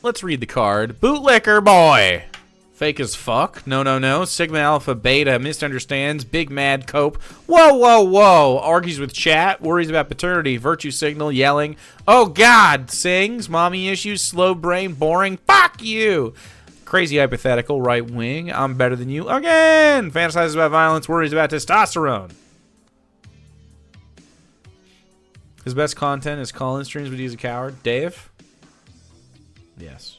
Let's read the card. Bootlicker boy. Fake as fuck. No, no, no. Sigma Alpha Beta misunderstands. Big mad cope. Whoa, whoa, whoa. Argues with chat. Worries about paternity. Virtue signal. Yelling. Oh, God. Sings. Mommy issues. Slow brain. Boring. Fuck you. Crazy hypothetical. Right wing. I'm better than you. Again. Fantasizes about violence. Worries about testosterone. His best content is call-in streams, but he's a coward. Dave? Yes.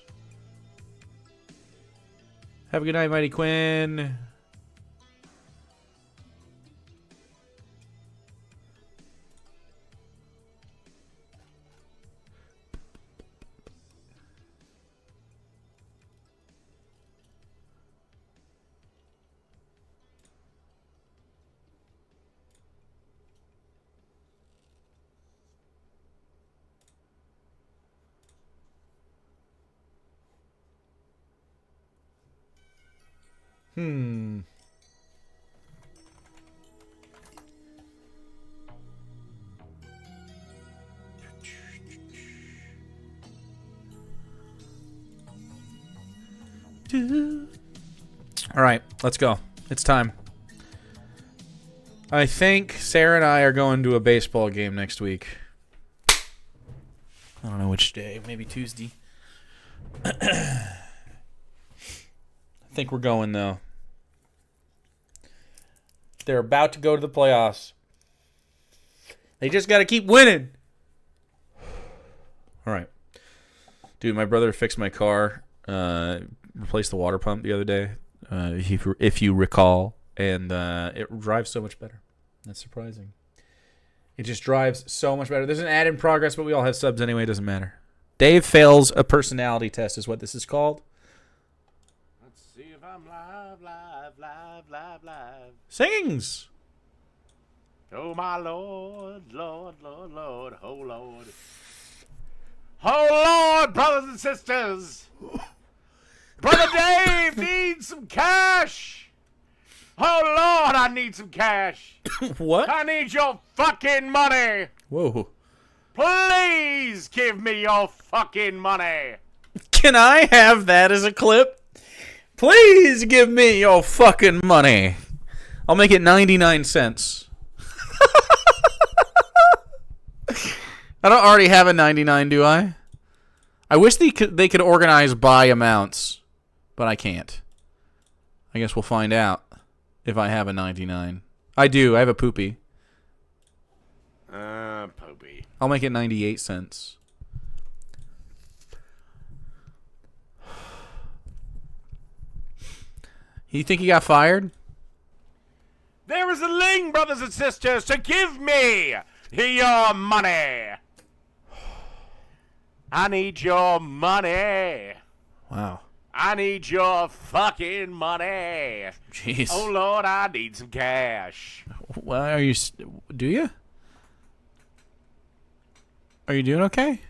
Have a good night, Mighty Quinn. All right, let's go. It's time. I think Sarah and I are going to a baseball game next week. I don't know which day. Maybe Tuesday. I think we're going, though. They're about to go to the playoffs. They just got to keep winning. All right. Dude, my brother fixed my car. Replaced the water pump the other day, if you recall, and it drives so much better. That's surprising. It just drives so much better. There's an ad in progress, but we all have subs anyway. It doesn't matter. Dave fails a personality test is what this is called. Let's see if I'm live. Sings. Oh, my Lord, Lord, Lord, Lord, oh, Lord. Oh, Lord, brothers and sisters. Brother Dave needs some cash. Oh, Lord, I need some cash. What? I need your fucking money. Whoa. Please give me your fucking money. Can I have that as a clip? Please give me your fucking money. I'll make it 99 cents. I don't already have a 99, do I? I wish they could organize buy amounts, but I can't. I guess we'll find out if I have a 99. I do. I have a poopy. Poopy. I'll make it 98 cents. You think he got fired? There is a link, brothers and sisters, to give me your money. I need your money. Wow. I need your fucking money. Jeez. Oh, Lord, I need some cash. Well, do you? Are you doing okay?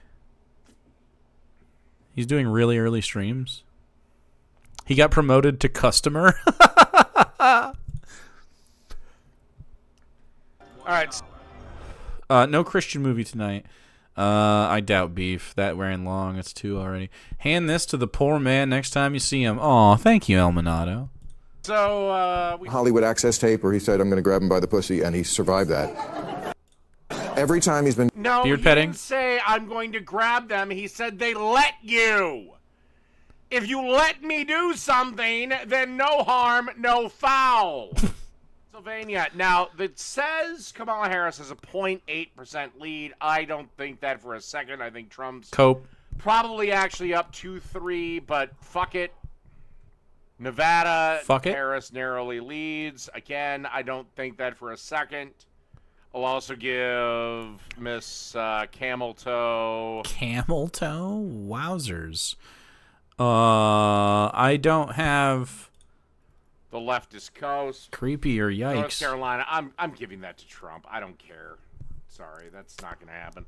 He's doing really early streams. He got promoted to customer. All right. No Christian movie tonight. I doubt beef. That ran long. It's 2 already. Hand this to the poor man next time you see him. Aw, thank you, Elminato. So, Hollywood access tape where he said, I'm going to grab him by the pussy, and he survived that. Every time he's been... No, Beard he petting? didn't say, I'm going to grab them. He said they let you. If you let me do something, then no harm, no foul. Pennsylvania. Now, it says Kamala Harris has a 0.8% lead. I don't think that for a second. I think Trump's Cope. probably actually up 2-3, but fuck it. Nevada, Fuck it. Harris narrowly leads. Again, I don't think that for a second. I'll also give Miss Camel Toe. Camel toe? Wowzers. I don't have The leftist coast. creepy or yikes. North Carolina. I'm giving that to Trump. I don't care. Sorry, that's not going to happen.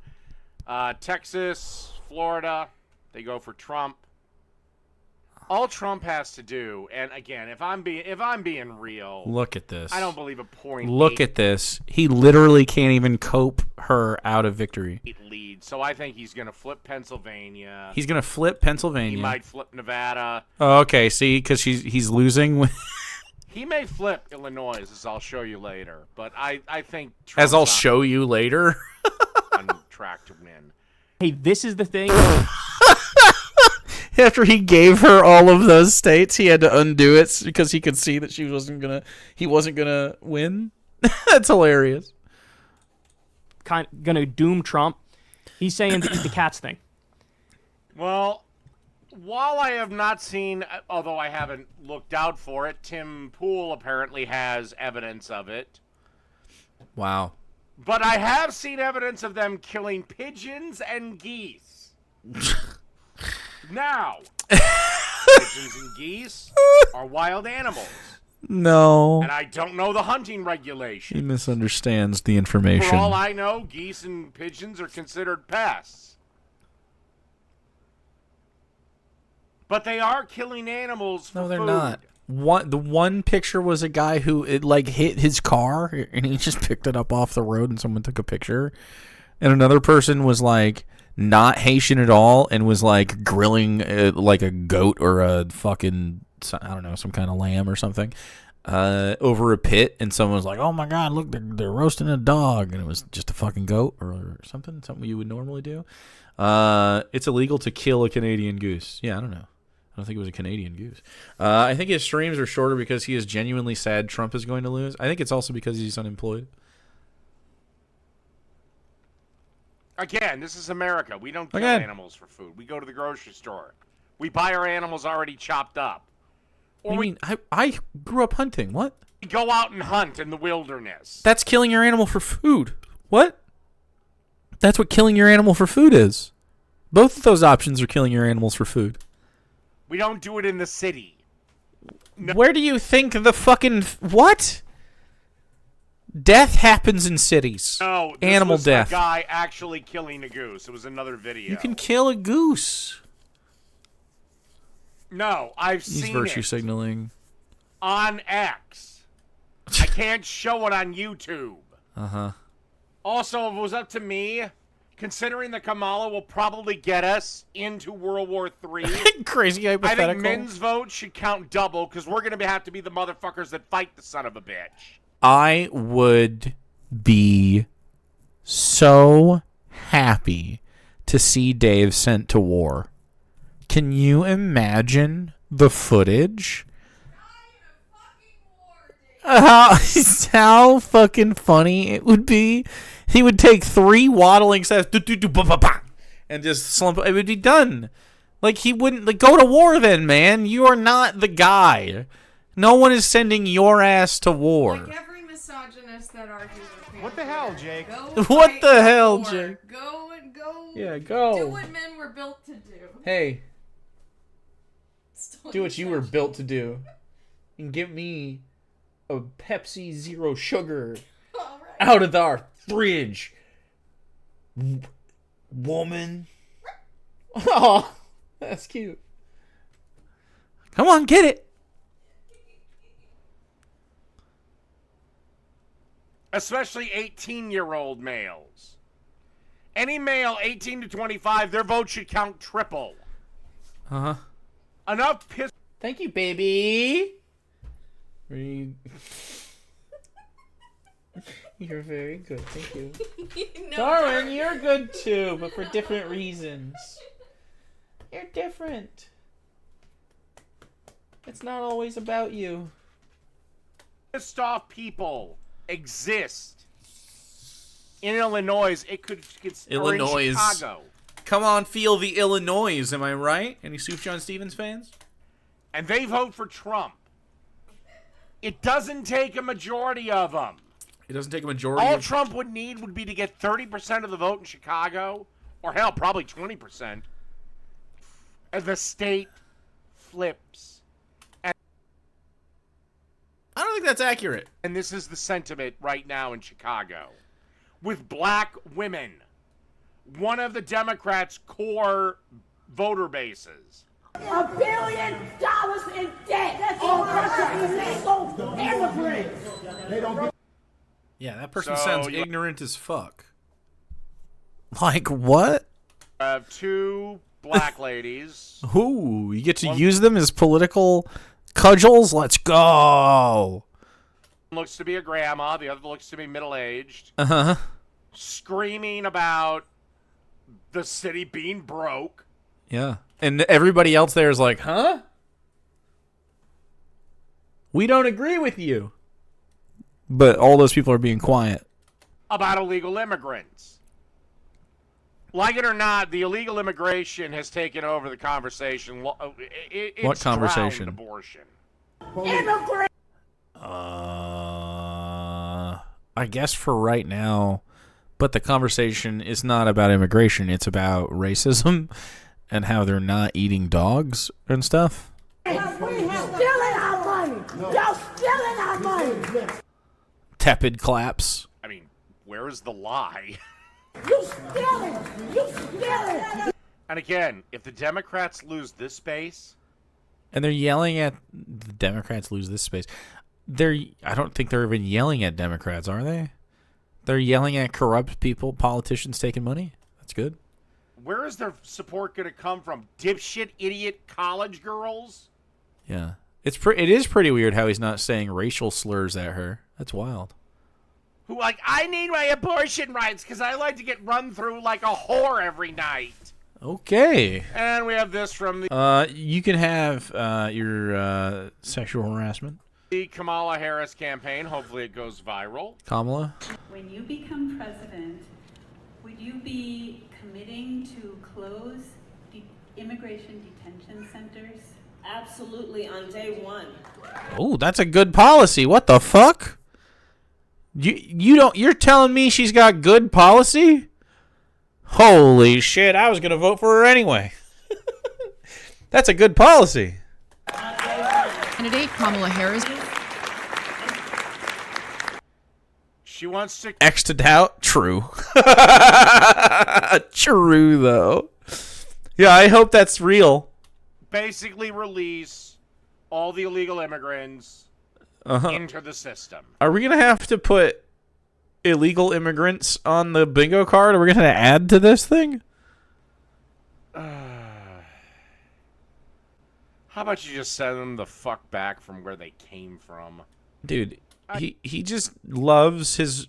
Texas, Florida, they go for Trump. All Trump has to do, and again, if I'm being real, Look at this. I don't believe a point. Look at this. He literally can't even cope her out of victory. Lead. So I think he's going to flip Pennsylvania. He's gonna flip Pennsylvania. He might flip Nevada. Oh, okay. See, because he's losing. He may flip Illinois, as I'll show you later. But I think Trump's As I'll show you later. on track to win. Hey, this is the thing. After he gave her all of those states, he had to undo it because he could see that he wasn't gonna win. That's hilarious. Gonna doom Trump. He's saying the eat the cats thing. Well, while I have not seen, although I haven't looked out for it, Tim Pool apparently has evidence of it. Wow. But I have seen evidence of them killing pigeons and geese. Now, pigeons and geese are wild animals. No. And I don't know the hunting He regulations. misunderstands the information. For all I know, geese and pigeons are considered pests. But they are killing animals for No, they're food. not. The one picture was a guy who hit his car and he just picked it up off the road and someone took a picture. And another person was like not Haitian at all and was like grilling like a goat or a fucking, I don't know, some kind of lamb or something over a pit. And someone was like, "Oh my God, look, they're roasting a dog," and it was just a fucking goat or something you would normally do. It's illegal to kill a Canadian goose. Yeah, I don't know. I don't think it was a Canadian goose. I think his streams are shorter because he is genuinely sad Trump is going to lose. I think it's also because he's unemployed. Again, this is America. We don't kill Again. animals for food. We go to the grocery store. We buy our animals already chopped up. What do you mean? I grew up hunting. What? We go out and hunt in the wilderness. That's killing your animal for food. What? That's what killing your animal for food is. Both of those options are killing your animals for food. We don't do it in the city. No. Where do you think the fucking... What? Death happens in cities. No, this Animal was death. a guy actually killing a goose. It was another video. You can kill a goose. No, I've He's seen virtue it signaling. on X. I can't show it on YouTube. Uh-huh. Also, if it was up to me, considering that Kamala will probably get us into World War III, Crazy I hypothetical. think men's vote should count double because we're going to have to be the motherfuckers that fight the son of a bitch. I would be so happy to see Dave sent to war. Can you imagine the footage? How fucking funny it would be. He would take 3 waddling steps and just slump. It would be done. Like, he wouldn't go to war then, man. You are not the guy. No one is sending your ass to war. Like every misogynist that argues with me. What the hell, Jake? What the hell, Jake? Go and go. Yeah, go. Do what men were built to do. Hey, Still do what you were built to do. And give me a Pepsi Zero Sugar All right. out of our fridge. Woman. Oh, that's cute. Come on, get it. Especially 18-year-old males. Any male 18 to 25, their vote should count triple. Uh-huh. Enough piss. Thank you, baby. You're very good. Thank you. No, Darwin, you're good too, but for different reasons. You're different. It's not always about you. Pissed off people exist in Illinois. It could get Illinois. in Chicago. Come on, feel the Illinois, am I right? Any Soup John Stevens fans? And they vote for Trump. It doesn't take a majority of them. It doesn't take a majority. All Trump would need would be to get 30% of the vote in Chicago, or hell, probably 20%. And the state flips. I don't think that's accurate. And this is the sentiment right now in Chicago. With black women, one of the Democrats' core voter bases. $1 billion in debt. That's all illegal immigrants. Yeah, that person So sounds you- ignorant as fuck. Like what? I have 2 black ladies. Ooh, you get to use them as political cudgels? Let's go. One looks to be a grandma. The other looks to be middle-aged. Uh-huh. Screaming about the city being broke. Yeah. And everybody else there is like, huh? We don't agree with you. But all those people are being quiet. About illegal immigrants. Like it or not, the illegal immigration has taken over the conversation. It's What conversation? drowned abortion. Immigrants. I guess for right now, but the conversation is not about immigration. It's about racism and how they're not eating dogs and stuff. Stealing our money. Y'all stealing our money. Tepid claps. I mean, where is the lie? You stealing. You stealing. And again, if the Democrats lose this space, And they're yelling at the Democrats lose this space. I don't think they're even yelling at Democrats, are they? They're yelling at corrupt people, politicians taking money. That's good. where is their support going to come from? Dipshit, idiot college girls? Yeah. It is pretty weird how he's not saying racial slurs at her. That's wild. Who like, I need my abortion rights because I like to get run through like a whore every night. Okay. And we have this from the You can have your sexual harassment. Kamala Harris campaign. Hopefully it goes viral. Kamala? When you become president, would you be committing to close immigration detention centers? Absolutely, on day one. Oh, that's a good policy. What the fuck? You're telling me she's got good policy? Holy shit, I was going to vote for her anyway. That's a good policy. Candidate Kamala Harris. She wants to X to doubt? True. True, though. Yeah, I hope that's real. basically release all the illegal immigrants into the system. Are we going to have to put illegal immigrants on the bingo card? Are we going to add to this thing? How about you just send them the fuck back from where they came from? Dude, he just loves his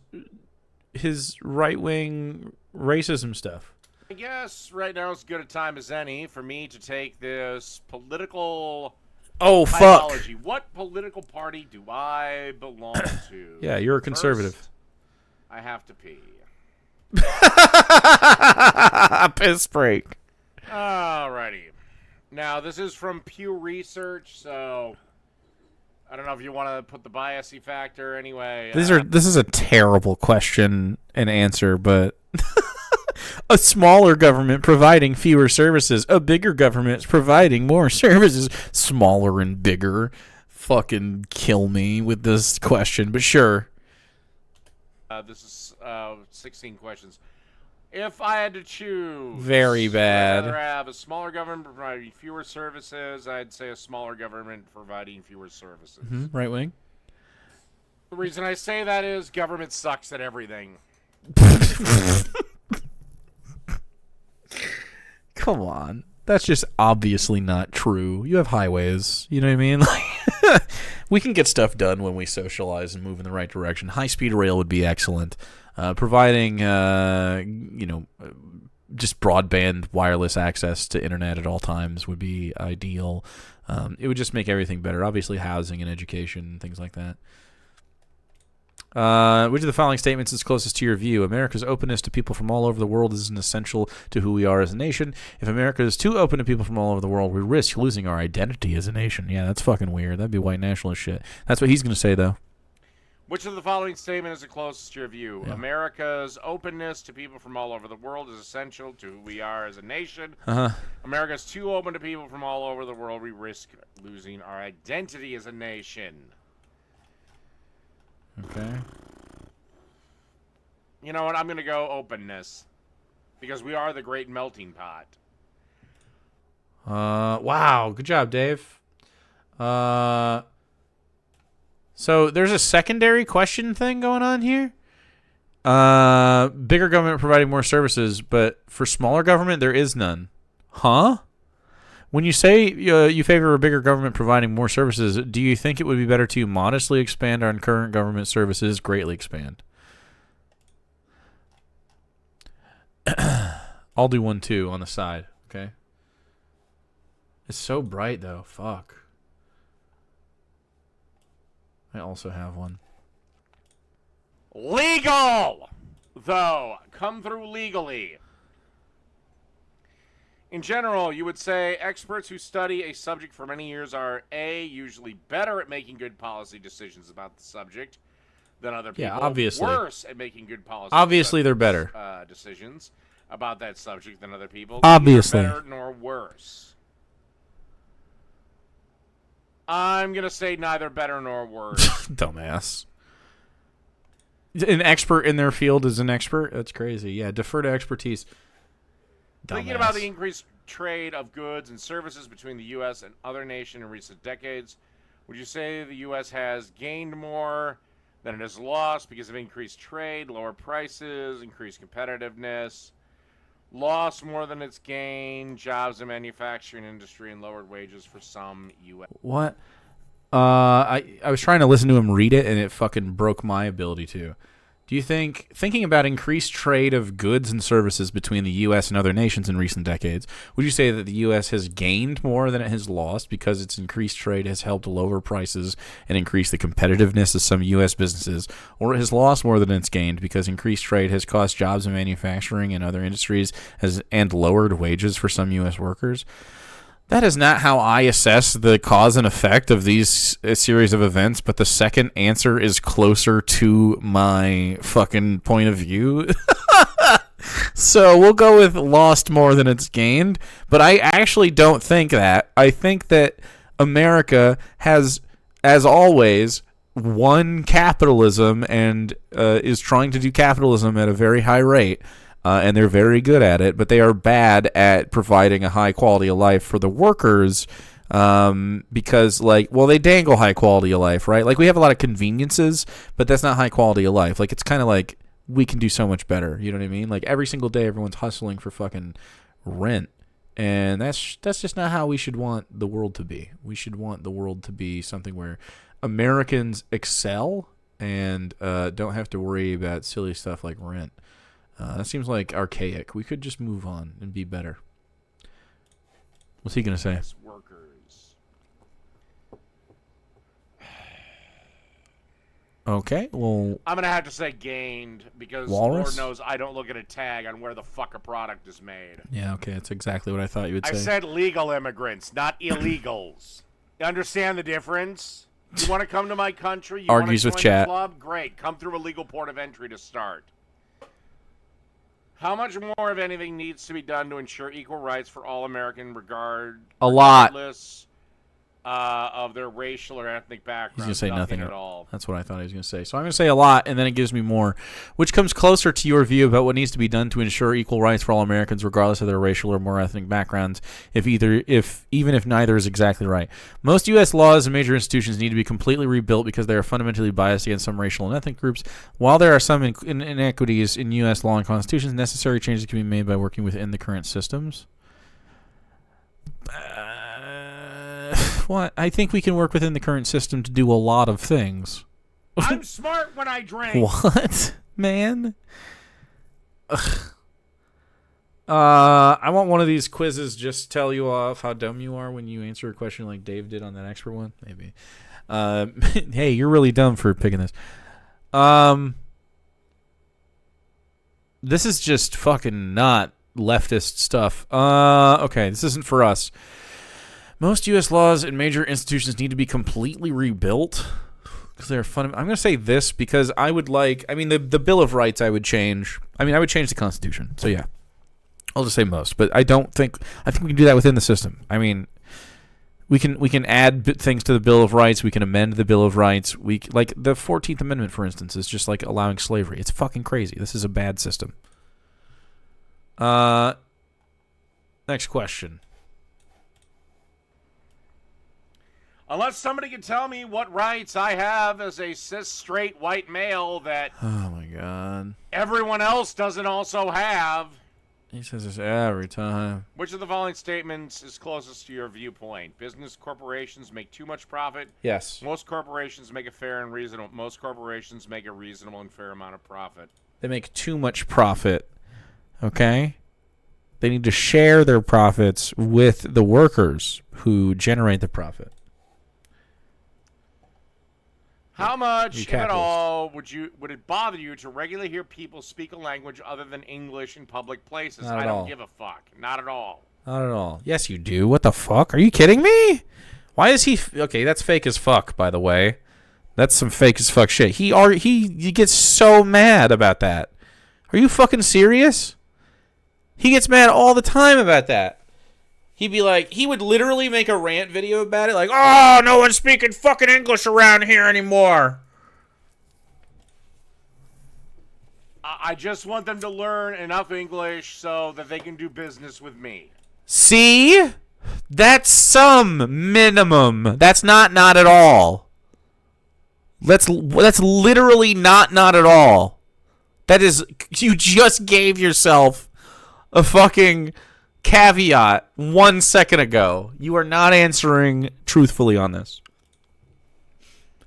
right-wing racism stuff. I guess right now is as good a time as any for me to take this political Oh, fuck. ideology. What political party do I belong to? Yeah, you're a conservative. First, I have to pee. Piss break. Alrighty. Now, this is from Pew Research, so I don't know if you want to put the biasy factor anyway. This is a terrible question and answer, but a smaller government providing fewer services, a bigger government providing more services, smaller and bigger. Fucking kill me with this question, but sure. This is 16 questions. If I had to choose, Very bad. I'd rather have a smaller government providing fewer services. I'd say a smaller government providing fewer services. Right wing. The reason I say that is government sucks at everything. Come on. That's just obviously not true. You have highways. You know what I mean? We can get stuff done when we socialize and move in the right direction. High-speed rail would be excellent. Providing, just broadband wireless access to internet at all times would be ideal. It would just make everything better. Obviously, housing and education, things like that. Which of the following statements is closest to your view? America's openness to people from all over the world is an essential to who we are as a nation. If America is too open to people from all over the world, we risk losing our identity as a nation. Yeah, that's fucking weird. That'd be white nationalist shit. That's what he's going to say, though. Which of the following statement is the closest to your view? Yeah. America's openness to people from all over the world is essential to who we are as a nation. America's too open to people from all over the world. We risk losing our identity as a nation. Okay. You know what? I'm going to go openness. Because we are the great melting pot. Wow. Good job, Dave. So there's a secondary question thing going on here. Bigger government providing more services, but for smaller government, there is none. Huh? When you say you favor a bigger government providing more services, do you think it would be better to modestly expand on current government services, greatly expand? I'll do one too on the side, okay? It's so bright though. Fuck. I also have one. Legal, though. Come through legally. In general, you would say experts who study a subject for many years are A, usually better at making good policy decisions about the subject than other people. Yeah, obviously. Worse at making good policy Obviously, they're better. Decisions about that subject than other people. Obviously. Neither better nor worse. I'm going to say neither better nor worse. Dumbass. An expert in their field is an expert? That's crazy. Yeah, defer to expertise. Thinking about the increased trade of goods and services between the U.S. and other nations in recent decades, would you say the U.S. has gained more than it has lost because of increased trade, lower prices, increased competitiveness, lost more than it's gained, jobs in manufacturing industry, and lowered wages for some U.S. What? I was trying to listen to him read it, and it fucking broke my ability to. Do you think, thinking about increased trade of goods and services between the U.S. and other nations in recent decades, would you say that the U.S. has gained more than it has lost because its increased trade has helped lower prices and increase the competitiveness of some U.S. businesses, or it has lost more than it's gained because increased trade has cost jobs in manufacturing and other industries and lowered wages for some U.S. workers? That is not how I assess the cause and effect of these series of events, but the second answer is closer to my fucking point of view. So we'll go with lost more than it's gained, but I actually don't think that. I think that America has, as always, won capitalism and is trying to do capitalism at a very high rate. And they're very good at it, but they are bad at providing a high quality of life for the workers because, like, well, they dangle high quality of life, right? Like, we have a lot of conveniences, but that's not high quality of life. Like, it's kind of like we can do so much better. You know what I mean? Like, every single day, everyone's hustling for fucking rent, and that's just not how we should want the world to be. We should want the world to be something where Americans excel and don't have to worry about silly stuff like rent. That seems like archaic. We could just move on and be better. What's he going to say? Workers. Okay, well... I'm going to have to say gained because Walrus? Lord knows I don't look at a tag on where the fuck a product is made. Yeah, okay, that's exactly what I thought you would say. I said legal immigrants, not illegals. You understand the difference? You want to come to my country? You Argues want with to join the chat. club? Great. Come through a legal port of entry to start. How much more of anything needs to be done to ensure equal rights for all American A lot. regardless of their racial or ethnic background? He's going to say nothing at all. That's what I thought he was going to say. So I'm going to say a lot, and then it gives me more, which comes closer to your view about what needs to be done to ensure equal rights for all Americans, regardless of their racial or more ethnic backgrounds, even if neither is exactly right. Most U.S. laws and major institutions need to be completely rebuilt because they are fundamentally biased against some racial and ethnic groups. While there are some inequities in U.S. law and constitutions, necessary changes can be made by working within the current systems. What? I think we can work within the current system to do a lot of things. I'm smart when I drink. What, man? Ugh. I want one of these quizzes just tell you off how dumb you are when you answer a question like Dave did on that expert one. Maybe. Hey, you're really dumb for picking this. This is just fucking not leftist stuff. Okay, this isn't for us. Most U.S. laws and major institutions need to be completely rebuilt because they're fun. I'm going to say this because I would like. I mean, the Bill of Rights I would change. I mean, I would change the Constitution. So yeah, I'll just say most. But I think we can do that within the system. I mean, we can add things to the Bill of Rights. We can amend the Bill of Rights. Like the 14th Amendment, for instance, is just like allowing slavery. It's fucking crazy. This is a bad system. Next question. Unless somebody can tell me what rights I have as a cis straight white male that Oh my god. everyone else doesn't also have. He says this every time. Which of the following statements is closest to your viewpoint? Business corporations make too much profit. Yes. Most corporations make a fair and reasonable. Most corporations make a reasonable and fair amount of profit. They make too much profit. Okay? They need to share their profits with the workers who generate the profit. How much, You if at capitalist. all, would it bother you to regularly hear people speak a language other than English in public places? Not at I don't all. give a fuck. Not at all. Not at all. Yes, you do. What the fuck? Are you kidding me? Why is he... Okay, that's fake as fuck, by the way. That's some fake as fuck shit. He gets so mad about that. Are you fucking serious? He gets mad all the time about that. He'd be like... He would literally make a rant video about it. Like, oh, no one's speaking fucking English around here anymore. I just want them to learn enough English so that they can do business with me. See? That's some minimum. That's not at all. That's literally not at all. That is, you just gave yourself a fucking caveat 1 second ago. You are not answering truthfully on this.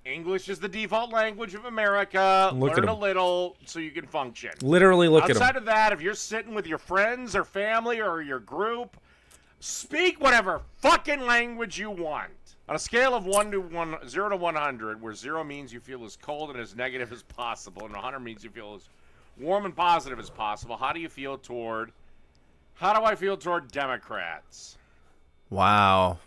English is the default language of America. Look at Learn him. a little so you can function. Literally look at Outside him. of that, if you're sitting with your friends or family or your group, speak whatever fucking language you want. On a scale of 0 to 100, where 0 means you feel as cold and as negative as possible, and 100 means you feel as warm and positive as possible, how do I feel toward Democrats? Wow,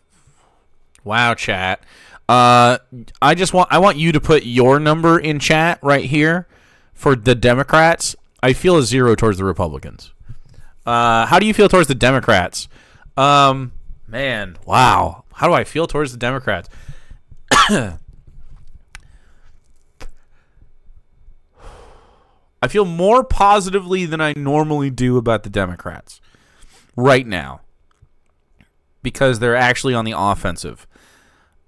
chat. I want you to put your number in chat right here for the Democrats. I feel a 0 towards the Republicans. How do you feel towards the Democrats? Man, wow. How do I feel towards the Democrats? I feel more positively than I normally do about the Democrats right now because they're actually on the offensive.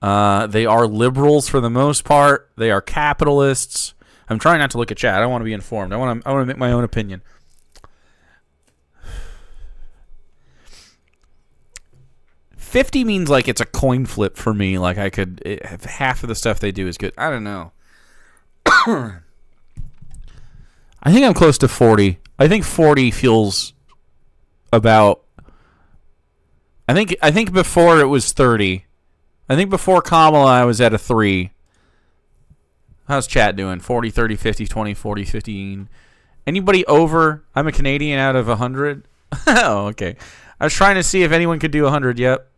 They are liberals for the most part. They are capitalists. I'm trying not to look at chat. I don't want to be informed. I want to make my own opinion. $50 means like it's a coin flip for me. Like half of the stuff they do is good. I don't know. I think I'm close to 40. I think 40 feels about. I think before it was 30. I think before Kamala I was at a 3. How's chat doing? 40, 30, 50, 20, 40, 15. Anybody over? I'm a Canadian out of 100. Oh, okay. I was trying to see if anyone could do 100. Yep.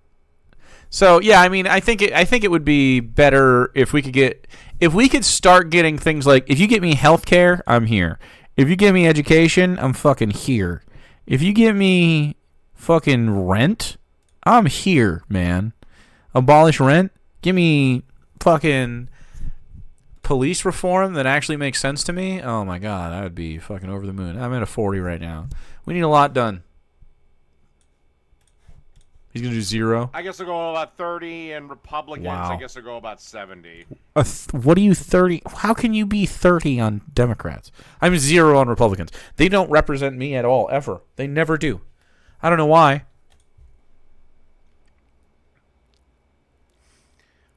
So yeah, I mean, I think it would be better if we could start getting things like, if you get me healthcare, I'm here. If you give me education, I'm fucking here. If you give me fucking rent, I'm here, man. Abolish rent. Give me fucking police reform that actually makes sense to me. Oh my god, I would be fucking over the moon. I'm at a 40 right now. We need a lot done. He's gonna do 0. I guess I'll go about 30, and Republicans, Wow. I guess I'll go about 70. What are you 30? How can you be 30 on Democrats? I'm 0 on Republicans. They don't represent me at all, ever. They never do. I don't know why.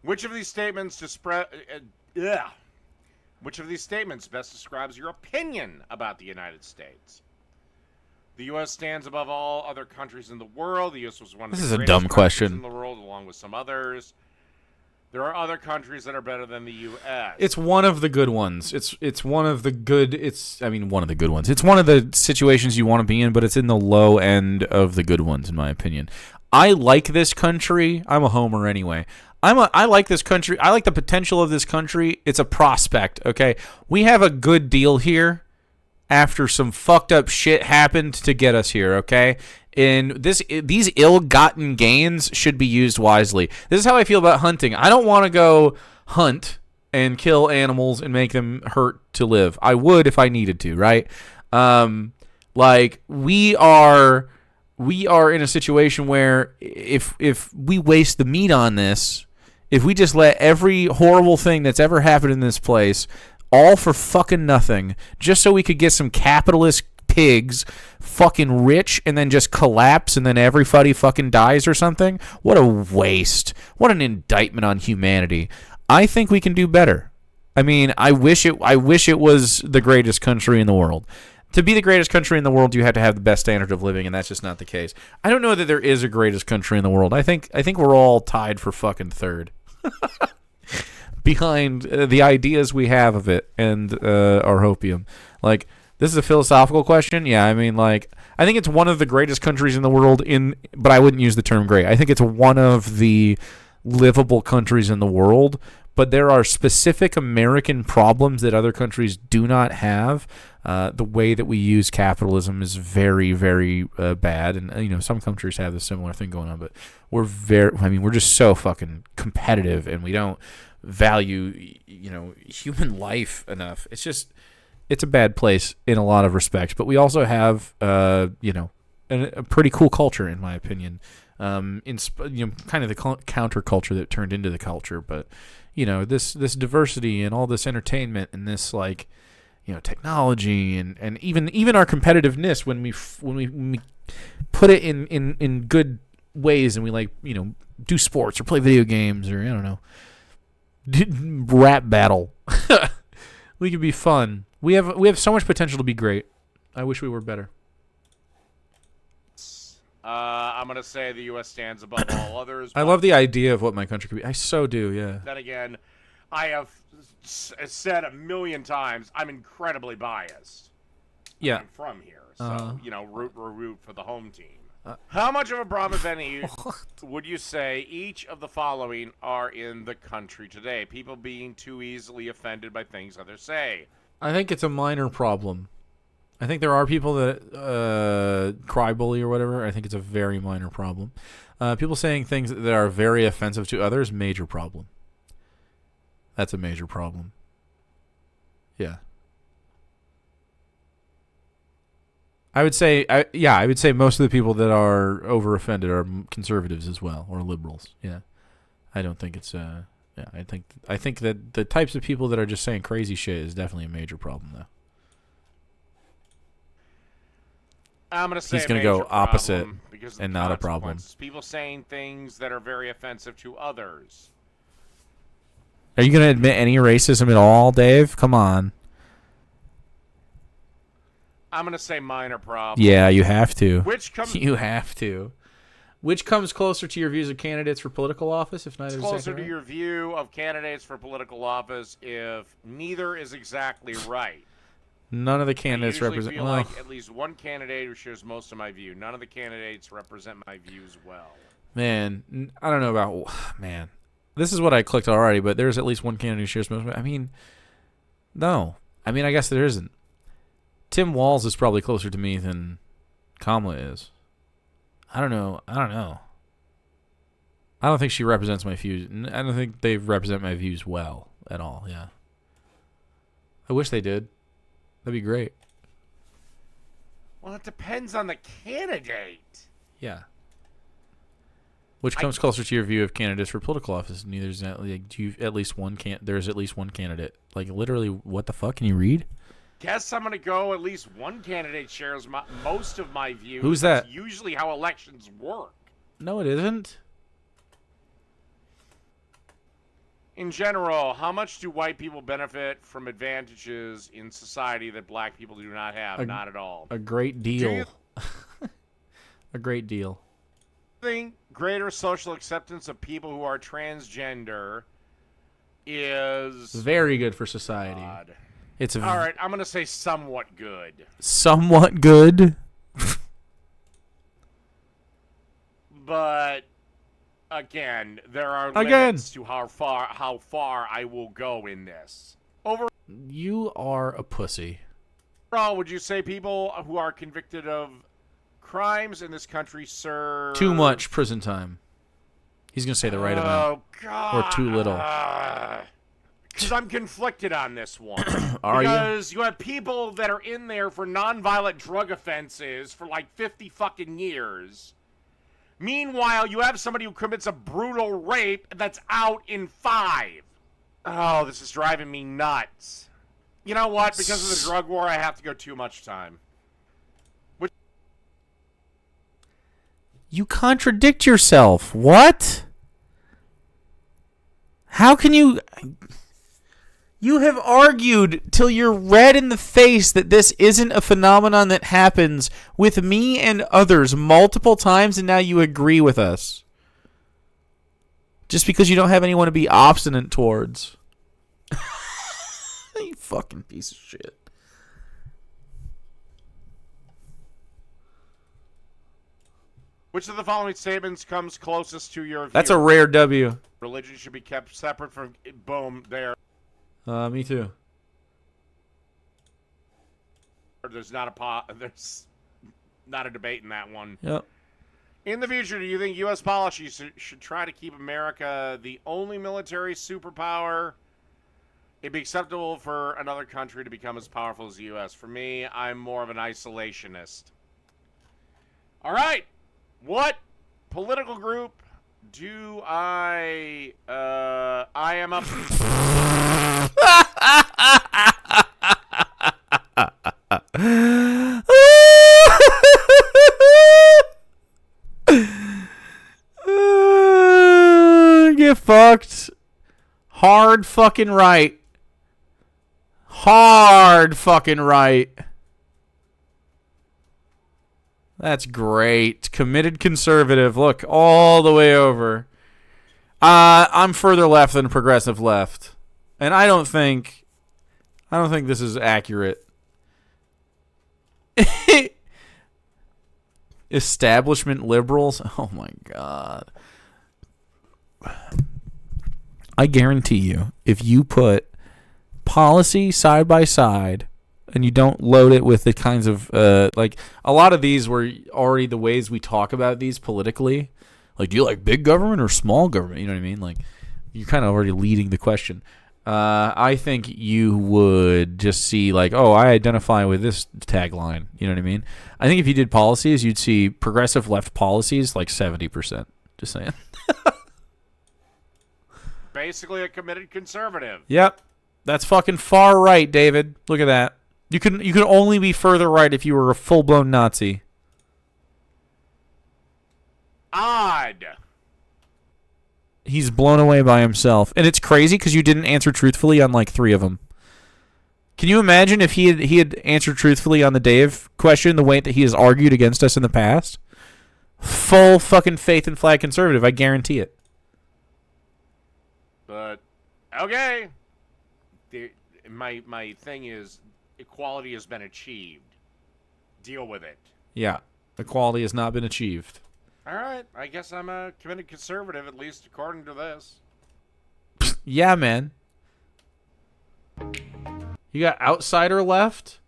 Which of these statements Which of these statements best describes your opinion about the United States? The U.S. stands above all other countries in the world. The U.S. was one of This the is a greatest dumb countries question. in the world, along with some others. There are other countries that are better than the U.S. It's one of the good ones. It's one of the good. One of the good ones. It's one of the situations you want to be in, but it's in the low end of the good ones, in my opinion. I like this country. I'm a homer anyway. I like this country. I like the potential of this country. It's a prospect. Okay, we have a good deal here. After some fucked up shit happened to get us here, okay? And these ill-gotten gains should be used wisely. This is how I feel about hunting. I don't want to go hunt and kill animals and make them hurt to live. I would if I needed to, right? Like we are in a situation where if we waste the meat on this, if we just let every horrible thing that's ever happened in this place, all for fucking nothing, just so we could get some capitalist pigs fucking rich and then just collapse and then everybody fucking dies or something? What a waste. What an indictment on humanity. I think we can do better. I mean, I wish it was the greatest country in the world. To be the greatest country in the world, you have to have the best standard of living, and that's just not the case. I don't know that there is a greatest country in the world. I think we're all tied for fucking third. Behind the ideas we have of it and our hopium. Like, this is a philosophical question. Yeah, I mean, like, I think it's one of the greatest countries in the world, but I wouldn't use the term great. I think it's one of the livable countries in the world, but there are specific American problems that other countries do not have. The way that we use capitalism is very, very bad, and some countries have a similar thing going on. But we're just so fucking competitive, and we don't value human life enough. It's a bad place in a lot of respects, but we also have a pretty cool culture, in my opinion. Kind of the counterculture that turned into the culture, but this diversity and all this entertainment and this technology and even our competitiveness when we put it in good ways, and we do sports or play video games or I don't know, rap battle. We could be fun. We have so much potential to be great. I wish we were better. I'm going to say the U.S. stands above all others. I love the idea of what my country could be. I so do, yeah. Then again, I have said a million times, I'm incredibly biased. Yeah. I'm from here, so, root for the home team. How much of a problem, if any, would you say each of the following are in the country today? People being too easily offended by things others say. I think it's a minor problem. I think there are people that cry bully or whatever. I think it's a very minor problem. People saying things that are very offensive to others, major problem. That's a major problem. Yeah. I would say most of the people that are over offended are conservatives as well, or liberals. Yeah. I don't think it's I think that the types of people that are just saying crazy shit is definitely a major problem, though. I'm going to say he's going to go opposite and not a problem. People saying things that are very offensive to others. Are you going to admit any racism at all, Dave? Come on. I'm going to say minor problem. Yeah, you have to. You have to. Which comes closer to your views of candidates for political office, if neither is closer to your view of candidates for political office if neither is exactly right. None of the candidates represent. I feel like at least one candidate who shares most of my view. None of the candidates represent my views well. Man, I don't know about man. This is what I clicked already, but there's at least one candidate who shares most of my. I mean, no. I mean, I guess there isn't. Tim Walz is probably closer to me than Kamala is. I don't know. I don't think she represents my views. I don't think they represent my views well at all. Yeah. I wish they did. That'd be great. Well, it depends on the candidate. Yeah. Which comes closer to your view of candidates for political office? There's at least one candidate. Like, literally, what the fuck? Can you read? Guess I'm going to go at least one candidate shares most of my views. Who's that? That's usually how elections work. No, it isn't. In general, how much do white people benefit from advantages in society that black people do not have? Not at all. A great deal. A great deal. I think greater social acceptance of people who are transgender is very good for society. God. It's all right. I'm going to say somewhat good. Somewhat good. But again, there are limits to how far I will go in this. You are a pussy. Overall, would you say people who are convicted of crimes in this country serve too much prison time? He's going to say the right amount. Oh, God. Or too little. Because I'm conflicted on this one. Because you have people that are in there for nonviolent drug offenses for like 50 fucking years. Meanwhile, you have somebody who commits a brutal rape that's out in 5. Oh, this is driving me nuts. You know what? Because of the drug war, I have to go too much time. You contradict yourself. What? How can you... You have argued till you're red in the face that this isn't a phenomenon that happens with me and others multiple times, and now you agree with us. Just because you don't have anyone to be obstinate towards. You fucking piece of shit. Which of the following statements comes closest to your view? That's a rare W. Religion should be kept separate from... Boom, there. Me too. There's not a debate in that one. Yep. In the future, do you think U.S. policy should try to keep America the only military superpower? It'd be acceptable for another country to become as powerful as the U.S. For me, I'm more of an isolationist. All right. What political group do I am up Get fucked. Hard fucking right. Hard fucking right. That's great. Committed conservative. Look, all the way over. I'm further left than progressive left. And I don't think this is accurate. Establishment liberals? Oh my god. I guarantee you, if you put policy side by side and you don't load it with the kinds of like a lot of these were already the ways we talk about these politically. Like, do you like big government or small government? You know what I mean? Like, you're kind of already leading the question. I think you would just see like, oh, I identify with this tagline. You know what I mean? I think if you did policies, you'd see progressive left policies like 70%. Just saying. basically a committed conservative. Yep. That's fucking far right, David. Look at that. You could only be further right if you were a full-blown Nazi. Odd. He's blown away by himself. And it's crazy because you didn't answer truthfully on like 3 of them. Can you imagine if he had answered truthfully on the Dave question the way that he has argued against us in the past? Full fucking faith and flag conservative. I guarantee it. But, okay. My thing is, equality has been achieved. Deal with it. Yeah. Equality has not been achieved. All right. I guess I'm a committed conservative, at least according to this. Yeah, man. You got outsider left?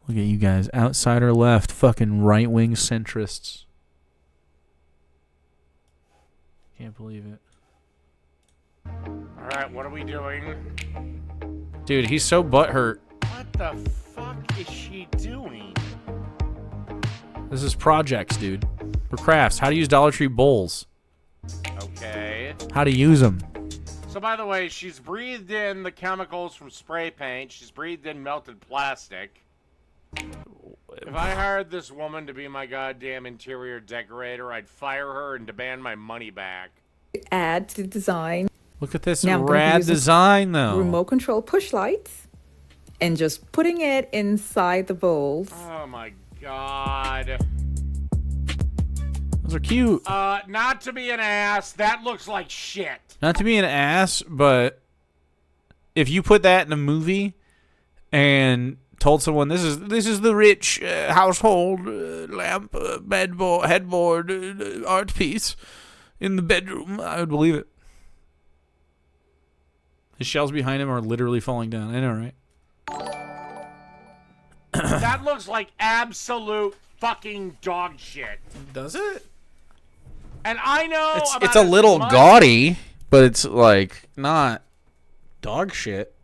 Look at you guys. Outsider left. Fucking right-wing centrists. Can't believe it. All right. What are we doing? Dude, he's so butthurt. What the fuck is she doing? This is projects, dude. For crafts. How to use Dollar Tree bowls. Okay. How to use them. So, by the way, she's breathed in the chemicals from spray paint. She's breathed in melted plastic. If I hired this woman to be my goddamn interior decorator, I'd fire her and demand my money back. Add to design. Look at this Now rad design, though. Remote control push lights. And just putting it inside the bowls. Oh, my God. Those are cute. Not to be an ass. That looks like shit. Not to be an ass, but if you put that in a movie and told someone this is the rich household lamp, headboard, art piece in the bedroom, I would believe it. His shelves behind him are literally falling down. I know, right? That looks like absolute fucking dog shit. Does it? And I know it's a little gaudy, but it's like not dog shit.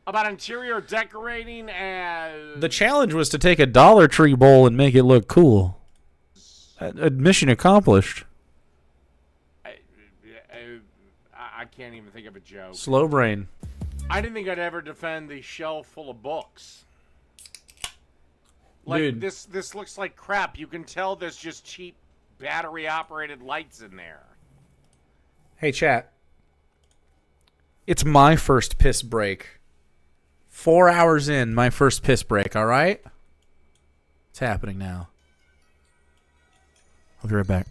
About interior decorating as The challenge was to take a Dollar Tree bowl and make it look cool. Mission accomplished. I can't even think of a joke. Slow brain. I didn't think I'd ever defend the shelf full of books. Like, Dude. This looks like crap. You can tell there's just cheap battery-operated lights in there. Hey, chat. It's my first piss break. 4 hours in, my first piss break, all right? It's happening now. I'll be right back.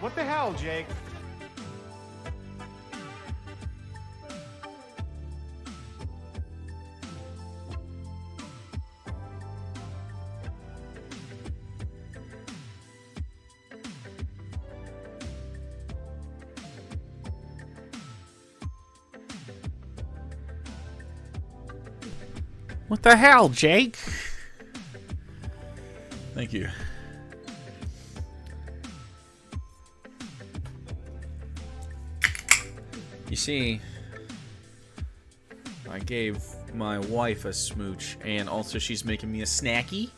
What the hell, Jake? What the hell, Jake? Thank you. You see, I gave my wife a smooch, and also she's making me a snacky.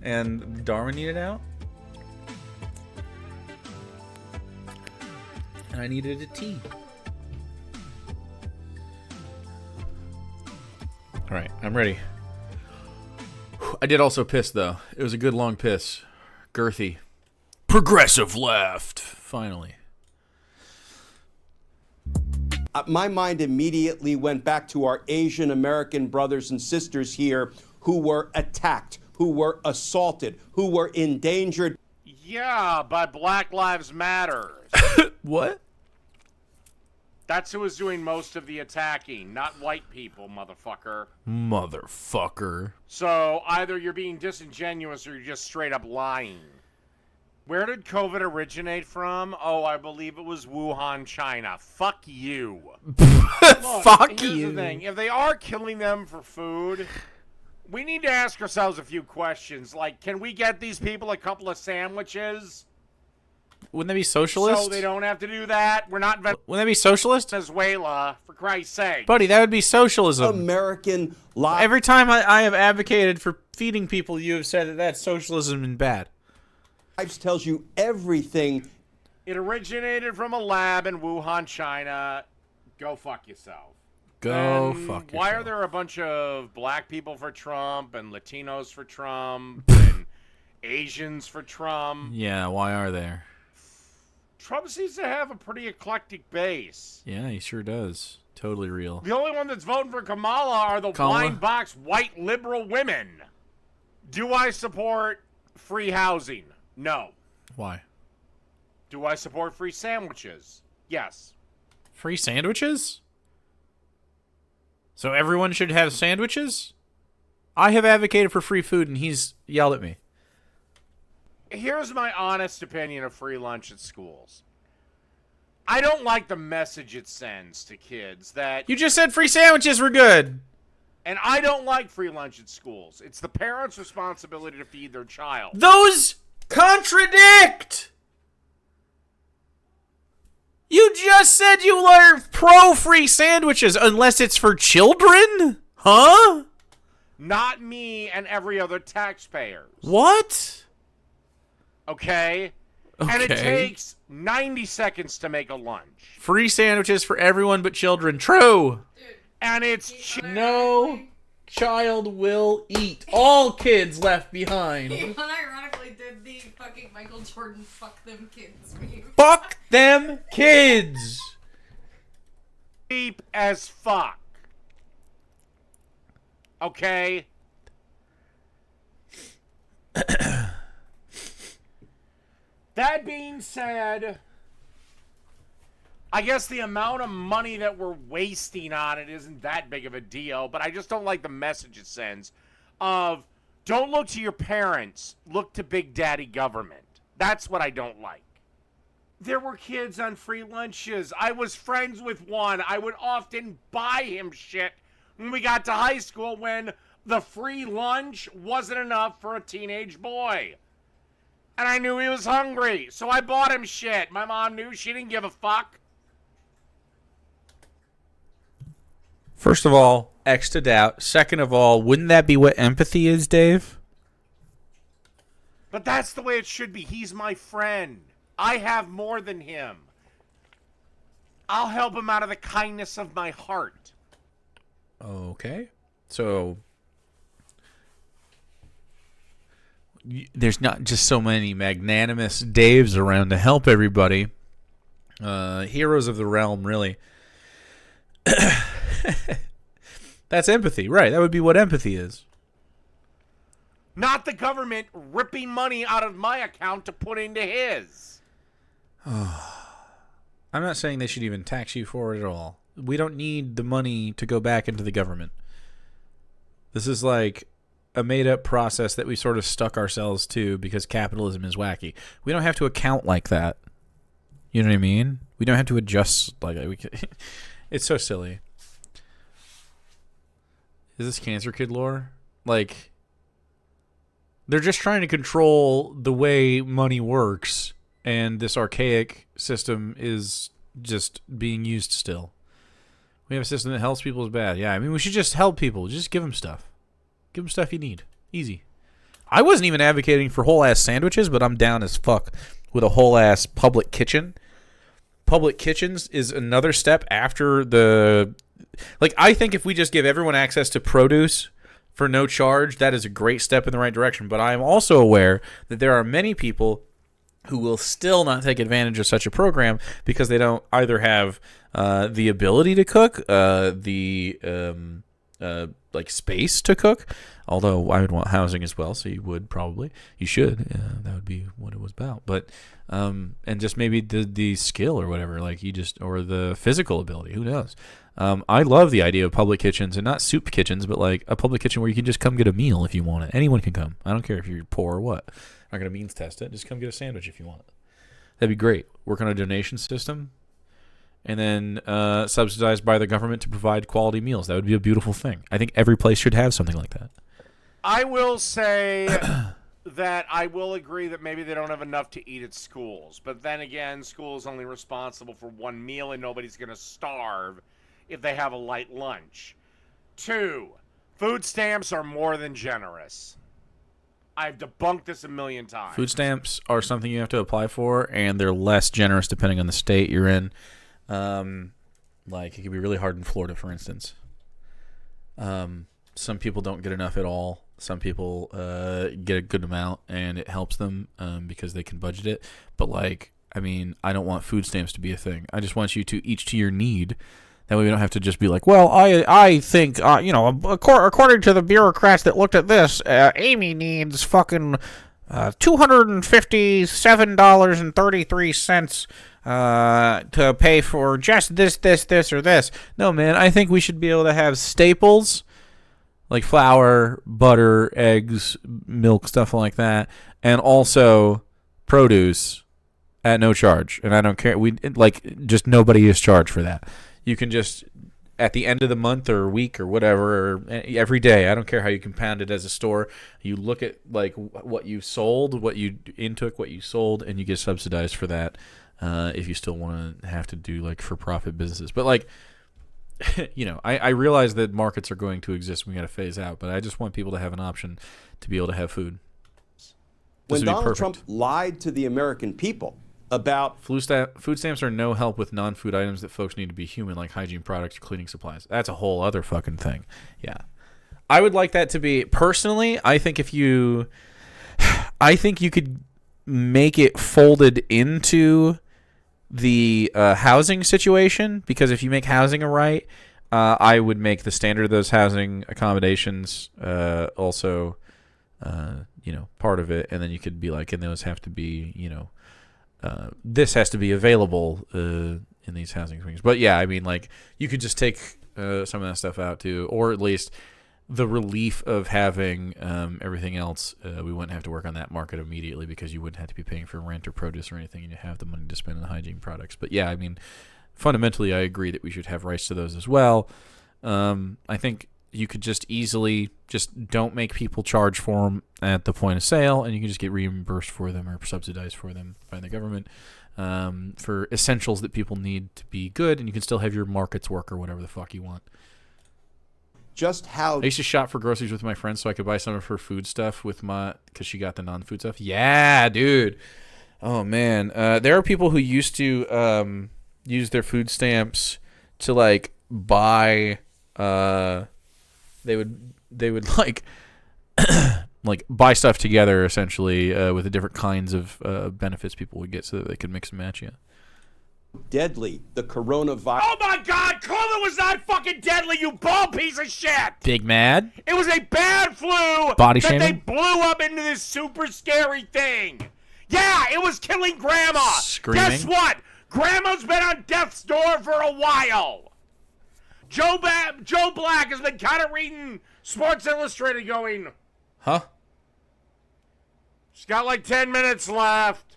And Darwin needed out. And I needed a tea. Alright, I'm ready. I did also piss, though. It was a good long piss. Girthy. Progressive left. Finally. My mind immediately went back to our Asian American brothers and sisters here who were attacked, who were assaulted, who were endangered. Yeah, but Black Lives Matter. What? That's who was doing most of the attacking, not white people, motherfucker. Motherfucker. So either you're being disingenuous or you're just straight up lying. Where did COVID originate from? Oh, I believe it was Wuhan, China. Fuck you. Look, Fuck here's you. the thing. If they are killing them for food, we need to ask ourselves a few questions. Like, can we get these people a couple of sandwiches? Wouldn't that be socialist? So they don't have to do that? We're not Wouldn't that be socialist? Venezuela, for Christ's sake. Buddy, that would be socialism. American life. Every time I have advocated for feeding people, you have said that that's socialism and bad. Tells you everything. It originated from a lab in Wuhan, China. Go fuck yourself. Go And fuck yourself. why are there a bunch of black people for Trump and Latinos for Trump and Asians for Trump? Yeah, why are there? Trump seems to have a pretty eclectic base. Yeah, he sure does. Totally real. The only one that's voting for Kamala are the blind box white liberal women. Do I support free housing? No. Why? Do I support free sandwiches? Yes. Free sandwiches? So everyone should have sandwiches? I have advocated for free food and he's yelled at me. Here's my honest opinion of free lunch at schools. I don't like the message it sends to kids that... You just said free sandwiches were good. And I don't like free lunch at schools. It's the parents' responsibility to feed their child. Those contradict! You just said you were pro-free sandwiches unless it's for children? Huh? Not me and every other taxpayer. What? Okay? And it takes 90 seconds to make a lunch. Free sandwiches for everyone but children. True. And it's... No child will eat. All kids left behind. He unironically did the fucking Michael Jordan fuck them kids meme. Fuck them kids. Cheap as fuck. Okay? That being said, I guess the amount of money that we're wasting on it isn't that big of a deal, but I just don't like the message it sends of don't look to your parents, look to Big Daddy government. That's what I don't like. There were kids on free lunches. I was friends with one. I would often buy him shit when we got to high school when the free lunch wasn't enough for a teenage boy. And I knew he was hungry, so I bought him shit. My mom knew she didn't give a fuck. First of all, X to doubt. Second of all, wouldn't that be what empathy is, Dave? But that's the way it should be. He's my friend. I have more than him. I'll help him out of the kindness of my heart. Okay. So there's not just so many magnanimous Daves around to help everybody. Heroes of the realm, really. That's empathy, right? That would be what empathy is. Not the government ripping money out of my account to put into his. I'm not saying they should even tax you for it at all. We don't need the money to go back into the government. This is like a made-up process that we sort of stuck ourselves to because capitalism is wacky. We don't have to account like that. You know what I mean? We don't have to adjust like that. It's so silly. Is this Cancer Kid lore? Like, they're just trying to control the way money works, and this archaic system is just being used still. We have a system that helps people is bad. Yeah, I mean, we should just help people. Just give them stuff. Give them stuff you need. Easy. I wasn't even advocating for whole-ass sandwiches, but I'm down as fuck with a whole-ass public kitchen. Public kitchens is another step after the... Like, I think if we just give everyone access to produce for no charge, that is a great step in the right direction. But I am also aware that there are many people who will still not take advantage of such a program because they don't either have the ability to cook, the like space to cook. Although I would want housing as well, so you should. That would be what it was about. But and just maybe the skill or whatever, like or the physical ability. Who knows? I love the idea of public kitchens, and not soup kitchens, but like a public kitchen where you can just come get a meal if you want it. Anyone can come. I don't care if you're poor or what. I'm not gonna means test it. Just come get a sandwich if you want it. That'd be great. Work on a donation system. And then subsidized by the government to provide quality meals. That would be a beautiful thing. I think every place should have something like that. I will say that I will agree that maybe they don't have enough to eat at schools. But then again, school is only responsible for one meal, and nobody's going to starve if they have a light lunch. 2, food stamps are more than generous. I've debunked this a million times. Food stamps are something you have to apply for, and they're less generous depending on the state you're in. Like it could be really hard in Florida, for instance. Some people don't get enough at all. Some people get a good amount, and it helps them because they can budget it. But like, I mean, I don't want food stamps to be a thing. I just want you to each to your need. That way we don't have to just be like, well, I think according to the bureaucrats that looked at this, Amy needs fucking $257.33. To pay for just this, or this. No, man, I think we should be able to have staples like flour, butter, eggs, milk, stuff like that, and also produce at no charge. And I don't care. Just nobody is charged for that. You can just at the end of the month or week or whatever, or every day. I don't care how you compound it as a store. You look at like what you sold, what you intook, what you sold, and you get subsidized for that. If you still want to have to do like for-profit businesses. But like, I realize that markets are going to exist and we got to phase out, but I just want people to have an option to be able to have food. When Donald Trump lied to the American people about... Food stamps are no help with non-food items that folks need to be human, like hygiene products or cleaning supplies. That's a whole other fucking thing. Yeah. I would like that to be... Personally, I think you could make it folded into... the housing situation, because if you make housing right, I would make the standard of those housing accommodations also part of it, and then you could be like, and those have to be this has to be available in these housing things. But yeah, I mean, like, you could just take some of that stuff out too, or at least the relief of having everything else, we wouldn't have to work on that market immediately because you wouldn't have to be paying for rent or produce or anything, and you have the money to spend on hygiene products. But yeah, I mean, fundamentally, I agree that we should have rights to those as well. I think you could just easily don't make people charge for them at the point of sale, and you can just get reimbursed for them or subsidized for them by the government for essentials that people need to be good, and you can still have your markets work or whatever the fuck you want. Just how... I used to shop for groceries with my friends so I could buy some of her food stuff because she got the non-food stuff. Yeah, dude. Oh, man. There are people who used to use their food stamps to, like, buy... They would like... like, buy stuff together, essentially, with the different kinds of benefits people would get so that they could mix and match, yeah. Deadly, the coronavirus. Oh my God, COVID was not fucking deadly, you bald piece of shit! Big mad? It was a bad flu Body that shaming? they blew up into this super scary thing. Yeah, it was killing Grandma. Screaming? Guess what? Grandma's been on death's door for a while. Joe Black has been kind of reading Sports Illustrated going, huh? She's got like 10 minutes left.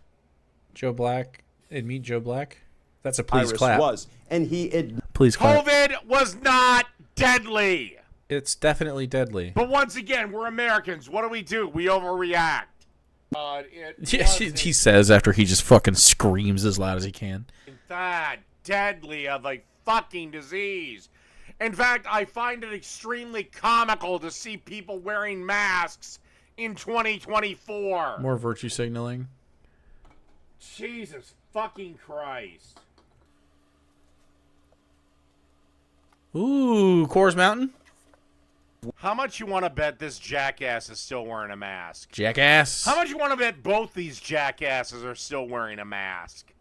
Joe Black? Meet Joe Black? That's a please Virus clap. Was, and he please clap. COVID was not deadly. It's definitely deadly. But once again, we're Americans. What do? We overreact. He says after he just fucking screams as loud as he can. That deadly of a fucking disease. In fact, I find it extremely comical to see people wearing masks in 2024. More virtue signaling. Jesus fucking Christ. Ooh, Coors Mountain? How much you want to bet this jackass is still wearing a mask? Jackass? How much you want to bet both these jackasses are still wearing a mask?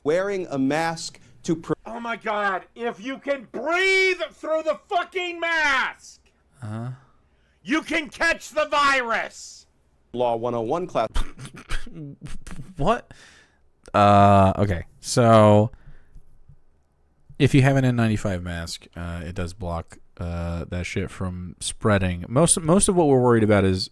wearing a mask to... Oh my God. If you can breathe through the fucking mask, you can catch the virus. Law 101 class. What? Okay. So, if you have an N95 mask, it does block that shit from spreading. Most of what we're worried about is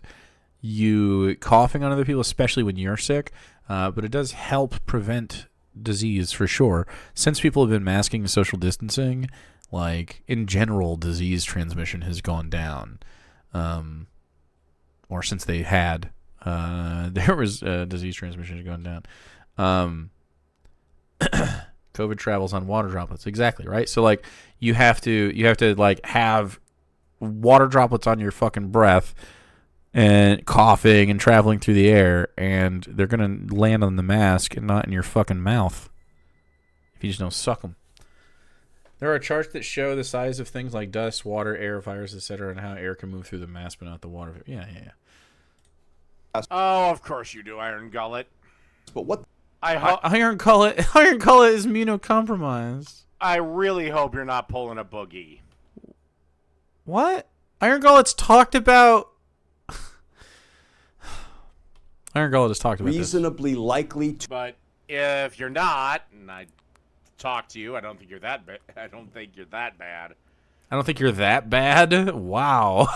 you coughing on other people, especially when you're sick. But it does help prevent disease for sure. Since people have been masking and social distancing, like in general, disease transmission has gone down. Or since they had, there was disease transmission has gone down. COVID travels on water droplets. Exactly, right? So like you have to like have water droplets on your fucking breath and coughing and traveling through the air, and they're going to land on the mask and not in your fucking mouth if you just don't suck them. There are charts that show the size of things like dust, water, air, virus, etc., and how air can move through the mask but not the water. Yeah. Oh, of course you do, Iron Gullet. But what? Iron Gullet is immunocompromised. I really hope you're not pulling a boogie. What? Iron Gullet's talked about... Iron Gullet has talked about reasonably likely to. But if you're not, and I talk to you, I don't think you're that bad. I don't think you're that bad. I don't think you're that bad? Wow.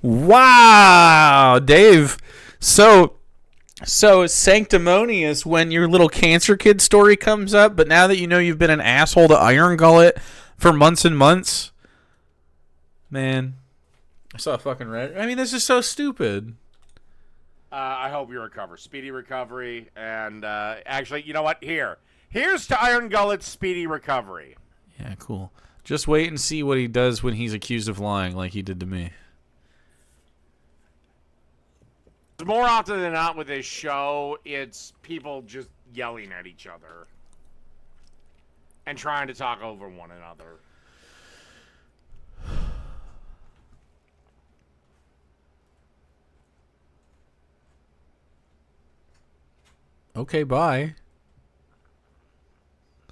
Wow, Dave. So sanctimonious when your little cancer kid story comes up, but now that you know you've been an asshole to Iron Gullet for months and months, man, I saw a fucking Reddit. I mean, this is so stupid. I hope you recover. Speedy recovery. And actually, you know what? Here's to Iron Gullet's speedy recovery. Yeah, cool. Just wait and see what he does when he's accused of lying like he did to me. More often than not with this show, it's people just yelling at each other and trying to talk over one another. Okay, bye.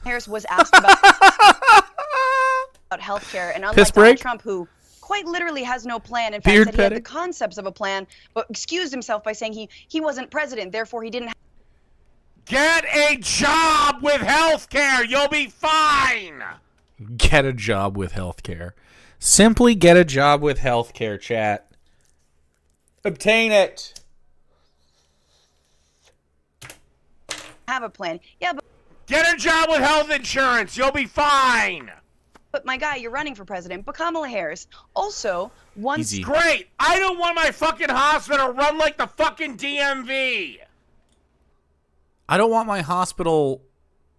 Harris was asked about healthcare, and unlike Donald Trump, who quite literally has no plan, in fact, said he had the concepts of a plan, but excused himself by saying he wasn't president, therefore he didn't. Get a job with healthcare. You'll be fine. Get a job with healthcare. Simply get a job with healthcare, chat. Obtain it. Have a plan. Yeah, but get a job with health insurance. You'll be fine. But my guy, you're running for president. But Kamala Harris. Also, once... Easy. Great. I don't want my fucking hospital run like the fucking DMV. I don't want my hospital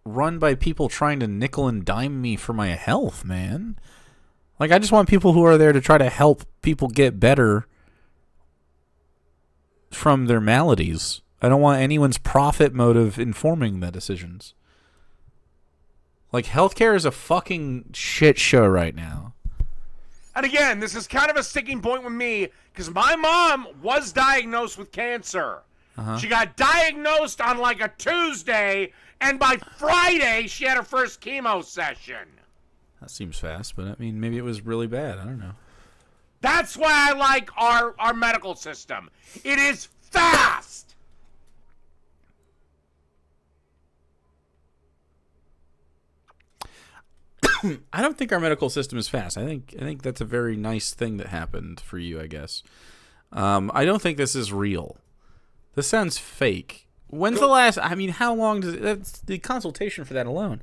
run by people trying to nickel and dime me for my health, man. Like, I just want people who are there to try to help people get better from their maladies. I don't want anyone's profit motive informing the decisions. Like, healthcare is a fucking shit show right now. And again, this is kind of a sticking point with me, because my mom was diagnosed with cancer. She got diagnosed on like a Tuesday, and by Friday, she had her first chemo session. That seems fast, but I mean, maybe it was really bad. I don't know. That's why I like our medical system. It is fast. I don't think our medical system is fast. I think that's a very nice thing that happened for you, I guess. I don't think this is real. This sounds fake. When's the last... I mean, how long does... That's the consultation for that alone.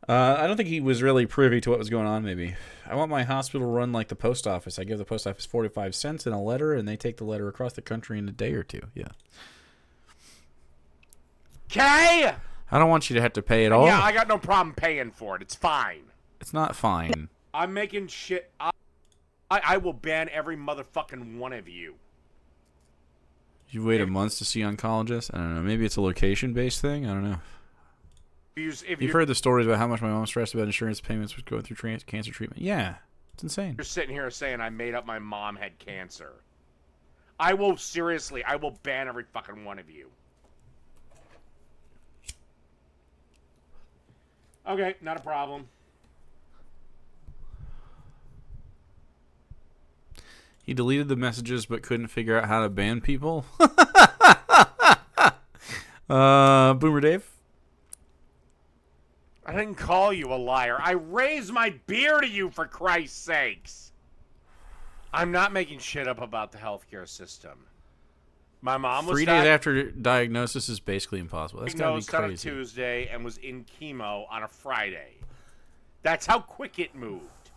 I don't think he was really privy to what was going on, maybe. I want my hospital run like the post office. I give the post office 45 cents in a letter, and they take the letter across the country in a day or two. Yeah. Okay? I don't want you to have to pay at all. Yeah, I got no problem paying for it. It's fine. It's not fine. I'm making shit... I will ban every motherfucking one of you. You wait a month to see oncologists? I don't know. Maybe it's a location-based thing? I don't know. You've heard the stories about how much my mom stressed about insurance payments was going through cancer treatment. Yeah, it's insane. You're sitting here saying I made up my mom had cancer. I will ban every fucking one of you. Okay, not a problem. He deleted the messages but couldn't figure out how to ban people. Boomer Dave? I didn't call you a liar. I raised my beer to you, for Christ's sakes. I'm not making shit up about the healthcare system. My mom was 3 days after diagnosis is basically impossible. That's gotta be diagnosed on a crazy. Tuesday and was in chemo on a Friday. That's how quick it moved.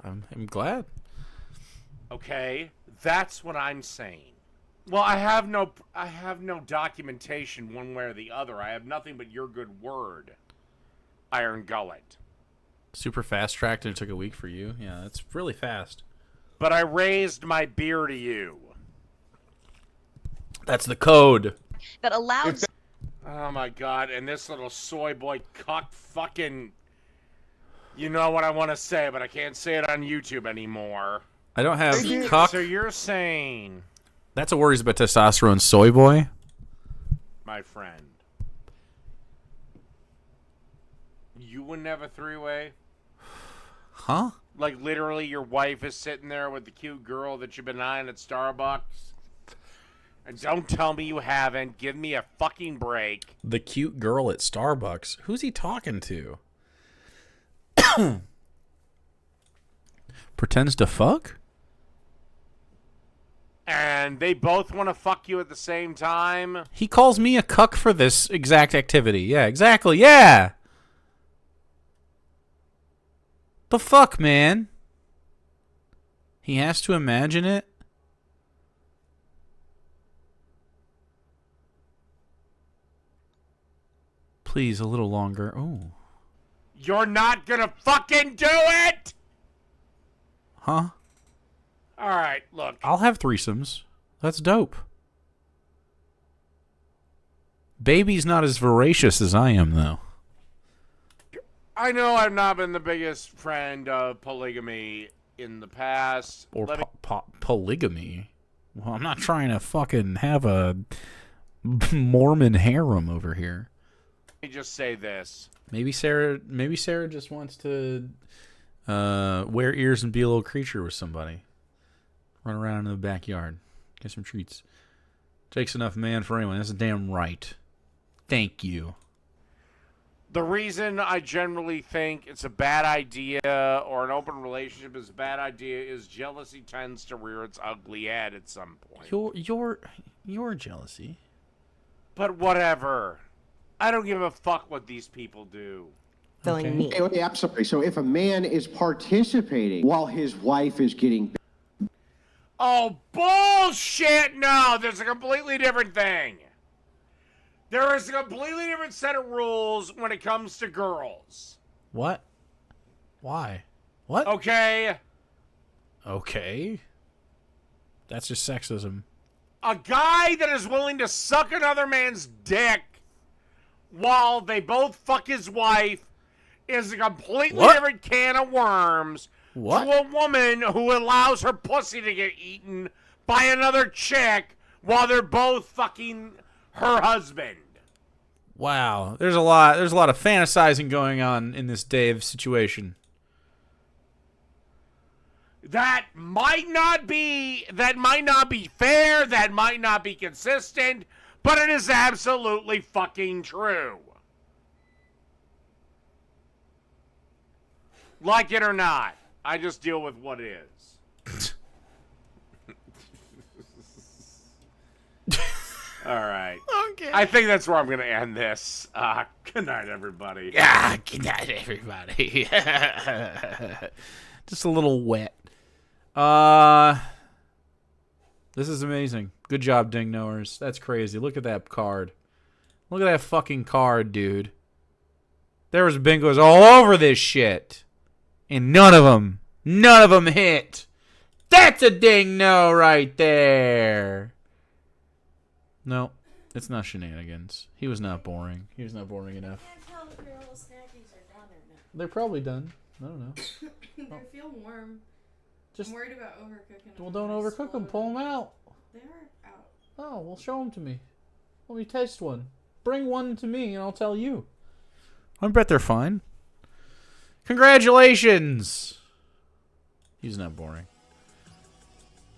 I'm glad. Okay, that's what I'm saying. Well, I have no documentation one way or the other. I have nothing but your good word, Iron Gullet. Super fast tracked and it took a week for you. Yeah, that's really fast. But I raised my beer to you. That's the code. That allows. Oh my god, and this little soy boy cuck fucking. You know what I want to say, but I can't say it on YouTube anymore. I don't have cock. So you're saying. That's a worries about testosterone soy boy. My friend. You wouldn't have a three-way? Huh? Like literally your wife is sitting there with the cute girl that you've been eyeing at Starbucks? And don't tell me you haven't. Give me a fucking break. The cute girl at Starbucks. Who's he talking to? Pretends to fuck? And they both want to fuck you at the same time? He calls me a cuck for this exact activity. Yeah, exactly. Yeah. The fuck, man? He has to imagine it? Please, a little longer. Oh. You're not gonna fucking do it? Huh? Alright, look. I'll have threesomes. That's dope. Baby's not as voracious as I am, though. I know I've not been the biggest friend of polygamy in the past. Or polygamy. Well, I'm not trying to fucking have a Mormon harem over here. Let me just say this. Maybe Sarah just wants to wear ears and be a little creature with somebody. Run around in the backyard. Get some treats. Takes enough man for anyone. That's damn right. Thank you. The reason I generally think it's a bad idea or an open relationship is a bad idea is jealousy tends to rear its ugly head at some point. Your jealousy. But whatever. I don't give a fuck what these people do. Okay, I'm sorry. So if a man is participating while his wife is getting... Oh, bullshit! No, there's a completely different thing. There is a completely different set of rules when it comes to girls. What? Why? What? Okay. Okay. That's just sexism. A guy that is willing to suck another man's dick while they both fuck his wife is a completely different can of worms to a woman who allows her pussy to get eaten by another chick while they're both fucking her husband. Wow, there's a lot of fantasizing going on in this Dave situation. That might not be fair, that might not be consistent, but it is absolutely fucking true. Like it or not, I just deal with what is. All right. Okay. I think that's where I'm going to end this. Good night, everybody. Yeah, good night, everybody. Just a little wet. This is amazing. Good job, Ding Knowers. That's crazy. Look at that card. Look at that fucking card, dude. There was bingos all over this shit. And none of them hit. That's a ding no right there. No, it's not shenanigans. He was not boring. He was not boring enough. I can't tell if your little snackies are done or not. They're probably done. I don't know. They feel warm. Just, I'm worried about overcooking them. Well, don't overcook them. Pull them out. They are out. Oh, well, show them to me. Let me taste one. Bring one to me, and I'll tell you. I bet they're fine. Congratulations! He's not boring.